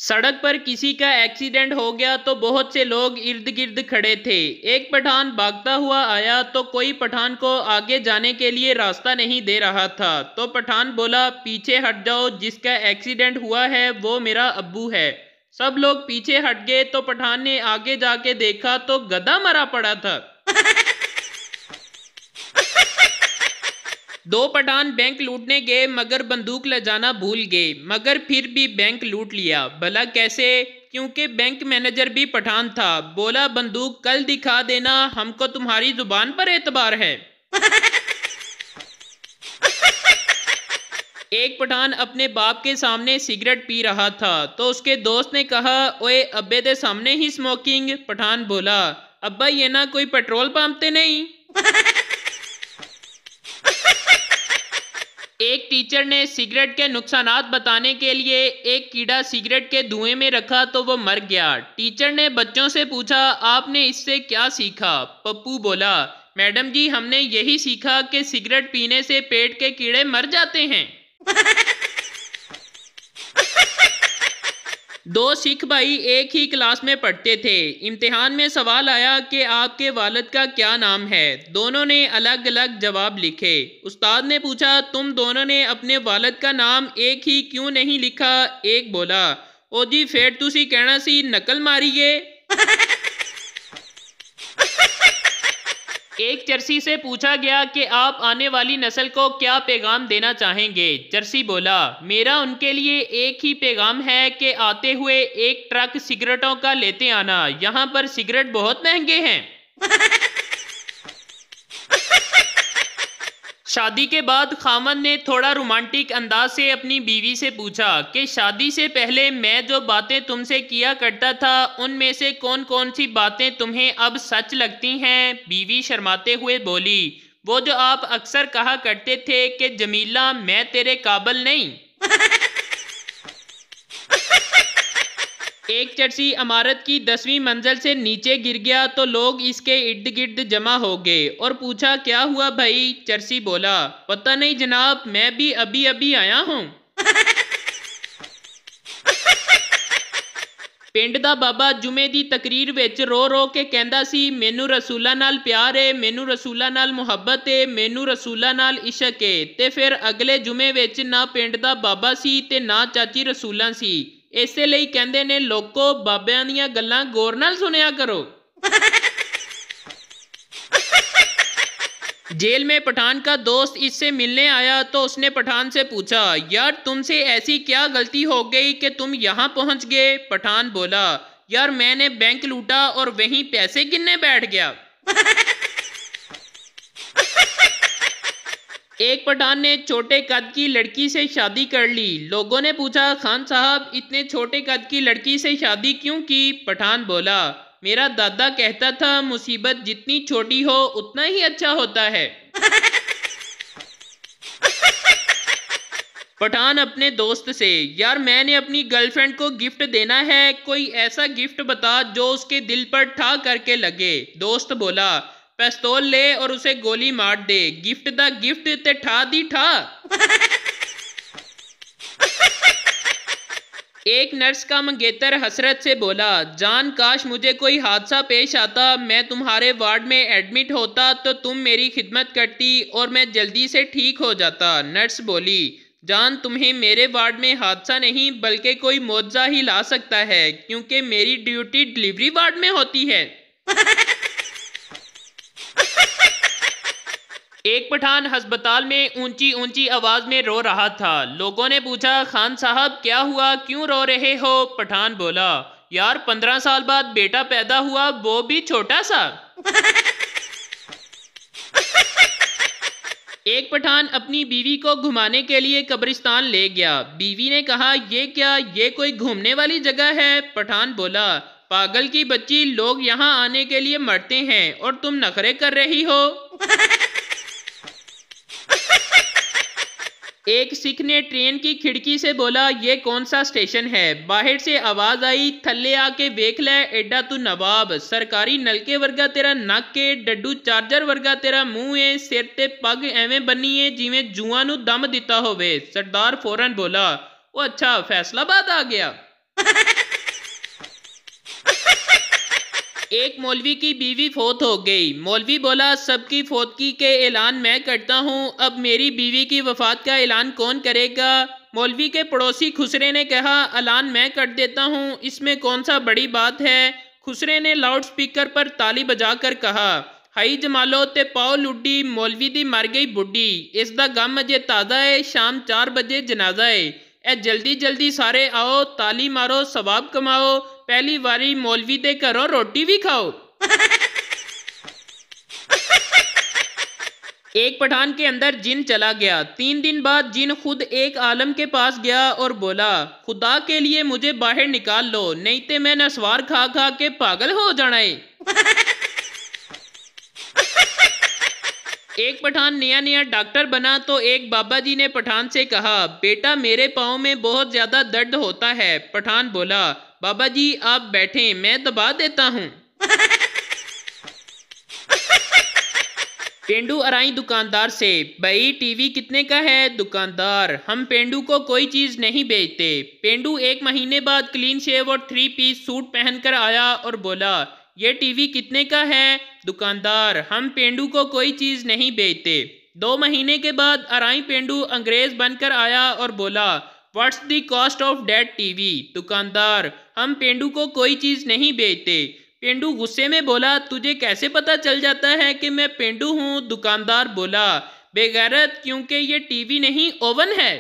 सड़क पर किसी का एक्सीडेंट हो गया तो बहुत से लोग इर्द गिर्द खड़े थे। एक पठान भागता हुआ आया तो कोई पठान को आगे जाने के लिए रास्ता नहीं दे रहा था। तो पठान बोला, पीछे हट जाओ, जिसका एक्सीडेंट हुआ है वो मेरा अब्बू है। सब लोग पीछे हट गए तो पठान ने आगे जाके देखा तो गधा मरा पड़ा था। दो पठान बैंक लूटने गए मगर बंदूक ले जाना भूल गए, मगर फिर भी बैंक लूट लिया। भला कैसे? क्योंकि बैंक मैनेजर भी पठान था। बोला, बंदूक कल दिखा देना, हमको तुम्हारी जुबान पर एतबार है। एक पठान अपने बाप के सामने सिगरेट पी रहा था तो उसके दोस्त ने कहा, ओए अब्बे दे सामने ही स्मोकिंग। पठान बोला, अब्बा ये ना कोई पेट्रोल पंप ते नहीं। एक टीचर ने सिगरेट के नुकसानात बताने के लिए एक कीड़ा सिगरेट के धुएं में रखा तो वो मर गया। टीचर ने बच्चों से पूछा, आपने इससे क्या सीखा? पप्पू बोला, मैडम जी हमने यही सीखा कि सिगरेट पीने से पेट के कीड़े मर जाते हैं। दो सिख भाई एक ही क्लास में पढ़ते थे। इम्तिहान में सवाल आया कि आपके वालिद का क्या नाम है। दोनों ने अलग अलग जवाब लिखे। उस्ताद ने पूछा, तुम दोनों ने अपने वालिद का नाम एक ही क्यों नहीं लिखा? एक बोला, ओ जी फिर तुसी कहना सी नकल मारिए। एक चरसी से पूछा गया कि आप आने वाली नस्ल को क्या पैगाम देना चाहेंगे। चरसी बोला, मेरा उनके लिए एक ही पैगाम है कि आते हुए एक ट्रक सिगरेटों का लेते आना, यहाँ पर सिगरेट बहुत महंगे हैं। शादी के बाद खामन ने थोड़ा रोमांटिक अंदाज से अपनी बीवी से पूछा कि शादी से पहले मैं जो बातें तुमसे किया करता था उनमें से कौन कौन सी बातें तुम्हें अब सच लगती हैं? बीवी शर्माते हुए बोली, वो जो आप अक्सर कहा करते थे कि जमीला मैं तेरे काबिल नहीं। एक चरसी इमारत की 10वीं मंजिल से नीचे गिर गया तो लोग इसके इर्द गिर्द जमा हो गए और पूछा, क्या हुआ भाई? चरसी बोला, पता नहीं जनाब, मैं भी अभी अभी आया हूँ। पिंड दा बाबा जुमे दी तकरीर विच रो रो के कहंदा सी, मैनू रसूला नाल प्यार है, मैनू रसूला नाल मुहब्बत है, मैनू रसूला नाल इश्क है। ते फिर अगले जुमे विच ना पिंड दा बाबा सी ते ना चाची रसूला सी। इसे ਲਈ कहंदे ने लोको बाबियां दीयां गल्लां गौर नाल सुनिया करो। जेल में पठान का दोस्त इससे मिलने आया तो उसने पठान से पूछा, यार तुमसे ऐसी क्या गलती हो गई कि तुम यहाँ पहुँच गए? पठान बोला, यार मैंने बैंक लूटा और वहीं पैसे गिनने बैठ गया। एक पठान ने छोटे कद की लड़की से शादी कर ली। लोगों ने पूछा, खान साहब इतने छोटे कद की लड़की से शादी क्यों की? पठान बोला, मेरा दादा कहता था मुसीबत जितनी छोटी हो उतना ही अच्छा होता है। पठान अपने दोस्त से, यार मैंने अपनी गर्लफ्रेंड को गिफ्ट देना है, कोई ऐसा गिफ्ट बता जो उसके दिल पर ठा करके लगे। दोस्त बोला, पिस्तौल ले और उसे गोली मार दे, गिफ्ट दा गिफ्ट ते ठा दी ठा। एक नर्स का मंगेतर हसरत से बोला, जान काश मुझे कोई हादसा पेश आता, मैं तुम्हारे वार्ड में एडमिट होता तो तुम मेरी खिदमत करती और मैं जल्दी से ठीक हो जाता। नर्स बोली, जान तुम्हें मेरे वार्ड में हादसा नहीं बल्कि कोई मुआवजा ही ला सकता है, क्योंकि मेरी ड्यूटी डिलीवरी वार्ड में होती है। एक पठान अस्पताल में ऊंची ऊंची आवाज में रो रहा था। लोगों ने पूछा, खान साहब क्या हुआ, क्यों रो रहे हो? पठान बोला, यार 15 साल बाद बेटा पैदा हुआ, वो भी छोटा सा। एक पठान अपनी बीवी को घुमाने के लिए कब्रिस्तान ले गया। बीवी ने कहा, ये क्या, ये कोई घूमने वाली जगह है? पठान बोला, पागल की बच्ची, लोग यहाँ आने के लिए मरते हैं और तुम नखरे कर रही हो। एक सिख ने ट्रेन की खिड़की से बोला, ये कौन सा स्टेशन है? बाहर से आवाज आई, थल्ले आके वेख ले एडा तू नवाब, सरकारी नलके वर्गा तेरा नक है, डड्डू चार्जर वर्गा तेरा मुंह है, सिर ते पग एवें बनी है जिवें जुआं नू दम दिता होवे। सरदार फौरन बोला, ओ अच्छा फैसलाबाद आ गया। एक मौलवी की बीवी फौत हो गई। मौलवी बोला, सबकी फौतगी के ऐलान मैं करता हूँ, अब मेरी बीवी की वफात का ऐलान कौन करेगा? मौलवी के पड़ोसी खुसरे ने कहा, ऐलान मैं कर देता हूँ, इसमें कौन सा बड़ी बात है? खुसरे ने लाउड स्पीकर पर ताली बजाकर कहा, हाई जमालो ते पाओ लुड्डी, मौलवी दी मर गई बुड्ढी, इसदा गम अजे ताज़ा है, शाम 4 बजे जनाजा है, ए जल्दी जल्दी सारे आओ, ताली मारो, सवाब कमाओ, पहली बारी मौलवी दे घरों रोटी भी खाओ। एक पठान के अंदर जिन चला गया। 3 दिन बाद जिन खुद एक आलम के पास गया और बोला, खुदा के लिए मुझे बाहर निकाल लो, नहीं तो मैं नस्वार खा खा के पागल हो जाना है। एक पठान नया नया डॉक्टर बना तो एक बाबा जी ने पठान से कहा, बेटा मेरे पाँव में बहुत ज्यादा दर्द होता है। पठान बोला, बाबा जी आप बैठें, मैं दबा देता हूँ। पेंडू अराई दुकानदार से, भाई टीवी कितने का है? दुकानदार, हम पेंडू को कोई चीज नहीं बेचते। पेंडू 1 महीने बाद क्लीन शेव और 3 पीस सूट पहनकर आया और बोला, ये टीवी कितने का है? दुकानदार, हम पेंडू को कोई चीज नहीं बेचते। 2 महीने के बाद अराई पेंडू अंग्रेज बनकर आया और बोला, what's the cost of that TV? दुकानदार, हम पेंडू को कोई चीज नहीं बेचते। पेंडू गुस्से में बोला, तुझे कैसे पता चल जाता है कि मैं पेंडू हूँ? दुकानदार बोला, बेगैरत, क्योंकि ये टीवी नहीं ओवन है।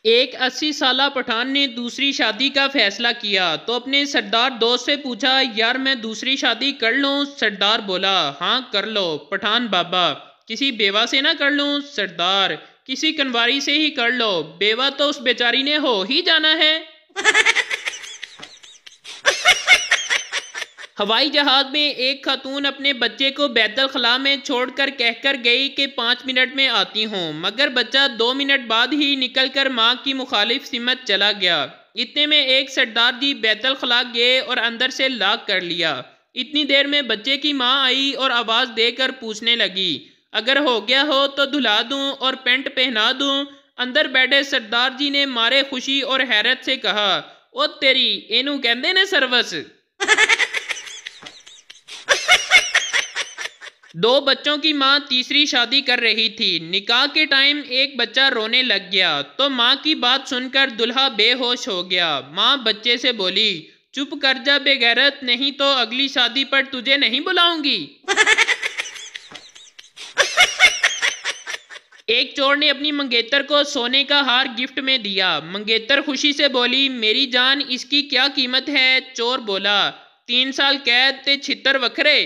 एक 80 साला पठान ने दूसरी शादी का फैसला किया तो अपने सरदार दोस्त से पूछा, यार मैं दूसरी शादी कर लूँ? सरदार बोला, हाँ कर लो। पठान, बाबा किसी बेवा से ना कर लूँ? सरदार, किसी कनवारी से ही कर लो, बेवा तो उस बेचारी ने हो ही जाना है। हवाई जहाज में एक खातून अपने बच्चे को बैतुल खला में छोड़कर कहकर गई कि 5 मिनट में आती हूँ, मगर बच्चा 2 मिनट बाद ही निकलकर माँ की मुखालिफ सिमत चला गया। इतने में एक सरदार जी बैतुल खला गए और अंदर से लॉक कर लिया। इतनी देर में बच्चे की माँ आई और आवाज़ देकर पूछने लगी, अगर हो गया हो तो धुला दूँ और पेंट पहना दूँ? अंदर बैठे सरदार जी ने मारे खुशी और हैरत से कहा, ओ तेरी, इनू कहंदे ने सर्वस। 2 बच्चों की माँ तीसरी शादी कर रही थी। निकाह के टाइम एक बच्चा रोने लग गया तो माँ की बात सुनकर दुल्हा बेहोश हो गया। माँ बच्चे से बोली, चुप कर जा बेगैरत, नहीं तो अगली शादी पर तुझे नहीं बुलाऊंगी। एक चोर ने अपनी मंगेतर को सोने का हार गिफ्ट में दिया। मंगेतर खुशी से बोली, मेरी जान इसकी क्या कीमत है? चोर बोला, 3 साल कैद ते छितर वखरे।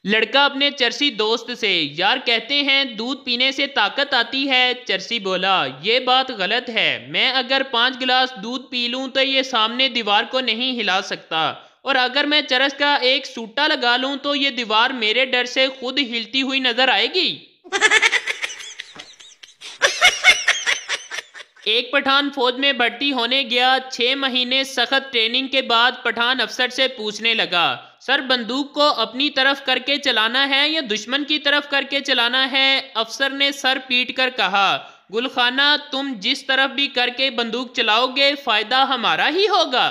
लड़का अपने चरसी दोस्त से, यार कहते हैं दूध पीने से ताकत आती है। चरसी बोला, ये बात गलत है, मैं अगर 5 गिलास दूध पी लूं तो ये सामने दीवार को नहीं हिला सकता, और अगर मैं चरस का एक सूटा लगा लूं तो ये दीवार मेरे डर से खुद हिलती हुई नजर आएगी। एक पठान फौज में भर्ती होने गया। 6 महीने सख्त ट्रेनिंग के बाद पठान अफसर से पूछने लगा, सर बंदूक को अपनी तरफ करके चलाना है या दुश्मन की तरफ करके चलाना है? अफसर ने सर पीट कर कहा, गुलखाना, तुम जिस तरफ भी करके बंदूक चलाओगे फायदा हमारा ही होगा।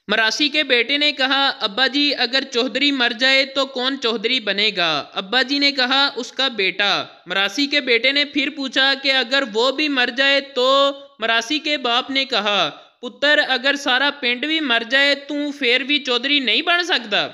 मरासी के बेटे ने कहा, अब्बा जी अगर चौधरी मर जाए तो कौन चौधरी बनेगा? अब्बा जी ने कहा, उसका बेटा। मरासी के बेटे ने फिर पूछा कि अगर वो भी मर जाए तो? मरासी के बाप ने कहा, पुत्र अगर सारा पिंड भी मर जाए तू फिर भी चौधरी नहीं बन सकता।